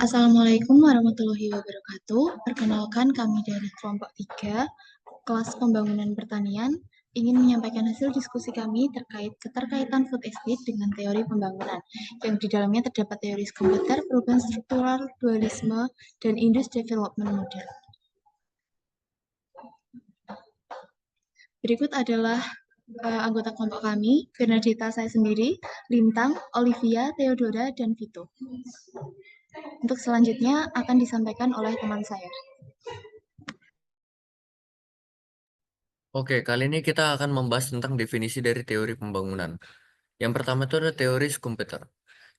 Assalamualaikum warahmatullahi wabarakatuh. Perkenalkan kami dari kelompok 3, kelas pembangunan pertanian, ingin menyampaikan hasil diskusi kami terkait keterkaitan food estate dengan teori pembangunan, yang di dalamnya terdapat teori komputer, perubahan struktural, dualisme, dan industry development model. Berikut adalah anggota kelompok kami, Bernadita saya sendiri, Lintang, Olivia, Theodora, dan Vito. Untuk selanjutnya akan disampaikan oleh teman saya. Oke, kali ini kita akan membahas tentang definisi dari teori pembangunan. Yang pertama itu adalah teori Schumpeter.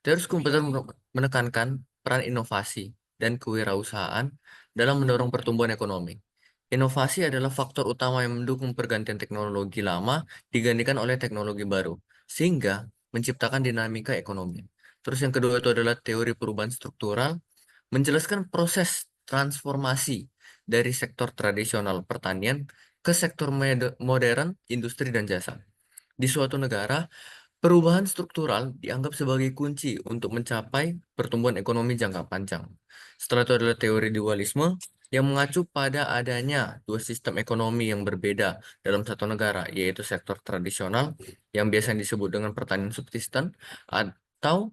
Teori Schumpeter menekankan peran inovasi dan kewirausahaan dalam mendorong pertumbuhan ekonomi. Inovasi adalah faktor utama yang mendukung pergantian teknologi lama digantikan oleh teknologi baru, sehingga menciptakan dinamika ekonomi. Terus yang kedua itu adalah teori perubahan struktural, menjelaskan proses transformasi dari sektor tradisional pertanian ke sektor modern, industri, dan jasa. Di suatu negara, perubahan struktural dianggap sebagai kunci untuk mencapai pertumbuhan ekonomi jangka panjang. Setelah itu adalah teori dualisme yang mengacu pada adanya dua sistem ekonomi yang berbeda dalam satu negara, yaitu sektor tradisional yang biasa disebut dengan pertanian subsisten atau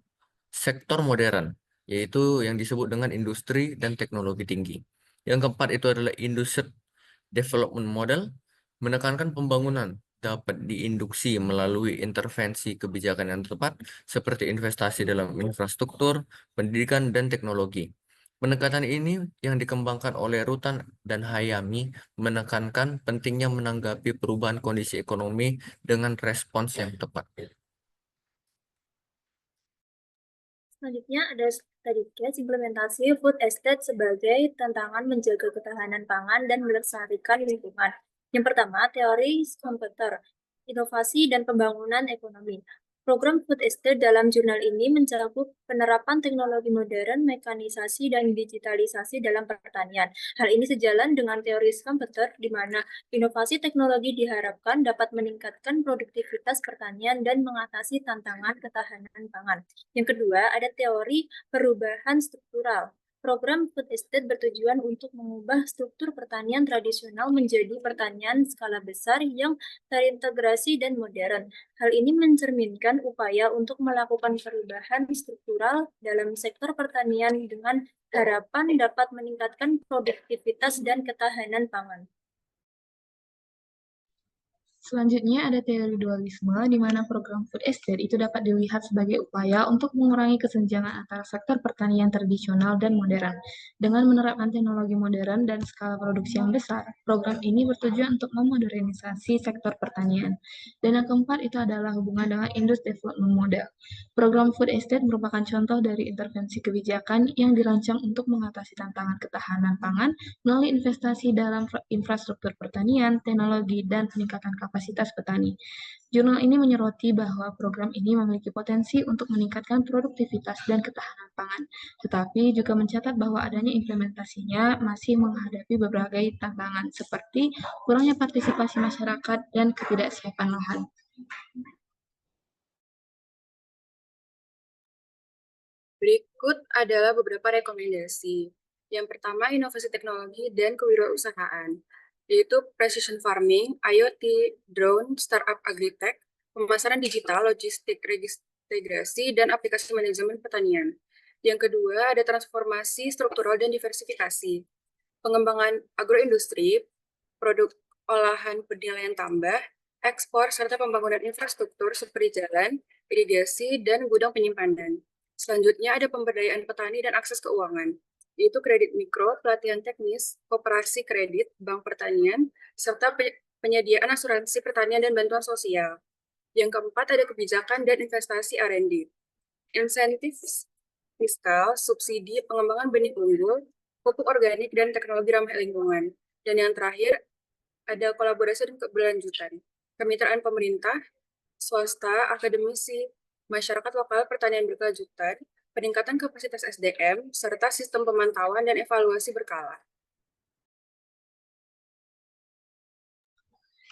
sektor modern, yaitu yang disebut dengan industri dan teknologi tinggi. Yang keempat itu adalah industri development model, menekankan pembangunan dapat diinduksi melalui intervensi kebijakan yang tepat, seperti investasi dalam infrastruktur, pendidikan, dan teknologi. Pendekatan ini yang dikembangkan oleh Rutan dan Hayami menekankan pentingnya menanggapi perubahan kondisi ekonomi dengan respons yang tepat. Selanjutnya ada sedikit implementasi food estate sebagai tantangan menjaga ketahanan pangan dan melestarikan lingkungan. Yang pertama, teori komputer, inovasi dan pembangunan ekonomi. Program food estate dalam jurnal ini mencakup penerapan teknologi modern, mekanisasi, dan digitalisasi dalam pertanian. Hal ini sejalan dengan teori komputer, di mana inovasi teknologi diharapkan dapat meningkatkan produktivitas pertanian dan mengatasi tantangan ketahanan pangan. Yang kedua, ada teori perubahan struktural. Program food estate bertujuan untuk mengubah struktur pertanian tradisional menjadi pertanian skala besar yang terintegrasi dan modern. Hal ini mencerminkan upaya untuk melakukan perubahan struktural dalam sektor pertanian dengan harapan dapat meningkatkan produktivitas dan ketahanan pangan. Selanjutnya ada teori dualisme, di mana program food estate itu dapat dilihat sebagai upaya untuk mengurangi kesenjangan antara sektor pertanian tradisional dan modern. Dengan menerapkan teknologi modern dan skala produksi yang besar, program ini bertujuan untuk memodernisasi sektor pertanian. Dan yang keempat itu adalah hubungan dengan industry development model. Program food estate merupakan contoh dari intervensi kebijakan yang dirancang untuk mengatasi tantangan ketahanan pangan melalui investasi dalam infrastruktur pertanian, teknologi, dan peningkatan kapasitas petani. Jurnal ini menyoroti bahwa program ini memiliki potensi untuk meningkatkan produktivitas dan ketahanan pangan, tetapi juga mencatat bahwa adanya implementasinya masih menghadapi berbagai tantangan seperti kurangnya partisipasi masyarakat dan ketidaksiapan lahan. Berikut adalah beberapa rekomendasi. Yang pertama, inovasi teknologi dan kewirausahaan, yaitu precision farming, IoT, drone, startup agritech, pemasaran digital, logistik, registrasi, dan aplikasi manajemen pertanian. Yang kedua, ada transformasi struktural dan diversifikasi, pengembangan agroindustri, produk olahan bernilai tambah, ekspor, serta pembangunan infrastruktur seperti jalan, irigasi, dan gudang penyimpanan. Selanjutnya ada pemberdayaan petani dan akses keuangan, yaitu kredit mikro, pelatihan teknis, koperasi kredit, bank pertanian, serta penyediaan asuransi pertanian dan bantuan sosial. Yang keempat ada kebijakan dan investasi R&D, insentif fiskal, subsidi, pengembangan benih unggul, pupuk organik, dan teknologi ramah lingkungan. Dan yang terakhir ada kolaborasi dan keberlanjutan, kemitraan pemerintah, swasta, akademisi, masyarakat lokal, pertanian berkelanjutan, peningkatan kapasitas SDM, serta sistem pemantauan dan evaluasi berkala.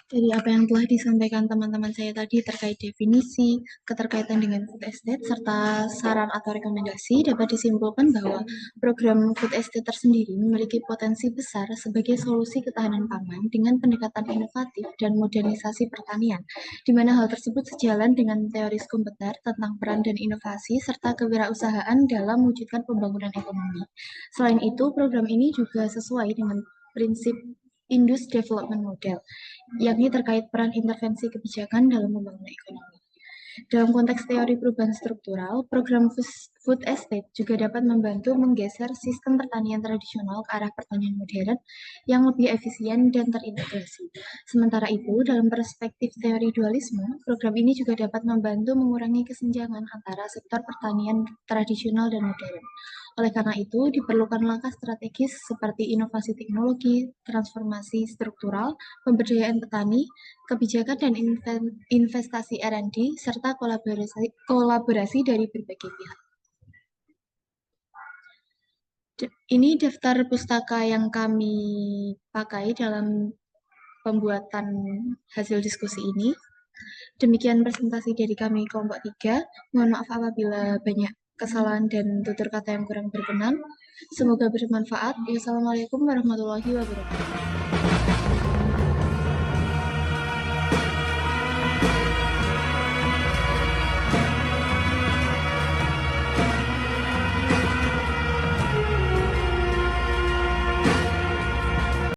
Dari apa yang telah disampaikan teman-teman saya tadi terkait definisi, keterkaitan dengan food estate, serta saran atau rekomendasi, dapat disimpulkan bahwa program food estate tersendiri memiliki potensi besar sebagai solusi ketahanan pangan dengan pendekatan inovatif dan modernisasi pertanian, di mana hal tersebut sejalan dengan teori Schumpeter tentang peran dan inovasi serta kewirausahaan dalam mewujudkan pembangunan ekonomi. Selain itu, program ini juga sesuai dengan prinsip Indus Development Model, yakni terkait peran intervensi kebijakan dalam membangun ekonomi. Dalam konteks teori perubahan struktural, program food estate juga dapat membantu menggeser sistem pertanian tradisional ke arah pertanian modern yang lebih efisien dan terintegrasi. Sementara itu, dalam perspektif teori dualisme, program ini juga dapat membantu mengurangi kesenjangan antara sektor pertanian tradisional dan modern. Oleh karena itu, diperlukan langkah strategis seperti inovasi teknologi, transformasi struktural, pemberdayaan petani, kebijakan dan investasi R&D, serta kolaborasi dari berbagai pihak. Ini daftar pustaka yang kami pakai dalam pembuatan hasil diskusi ini. Demikian presentasi dari kami kelompok 3. Mohon maaf apabila banyak kesalahan dan tutur kata yang kurang berkenan. Semoga bermanfaat. Wassalamualaikum warahmatullahi wabarakatuh.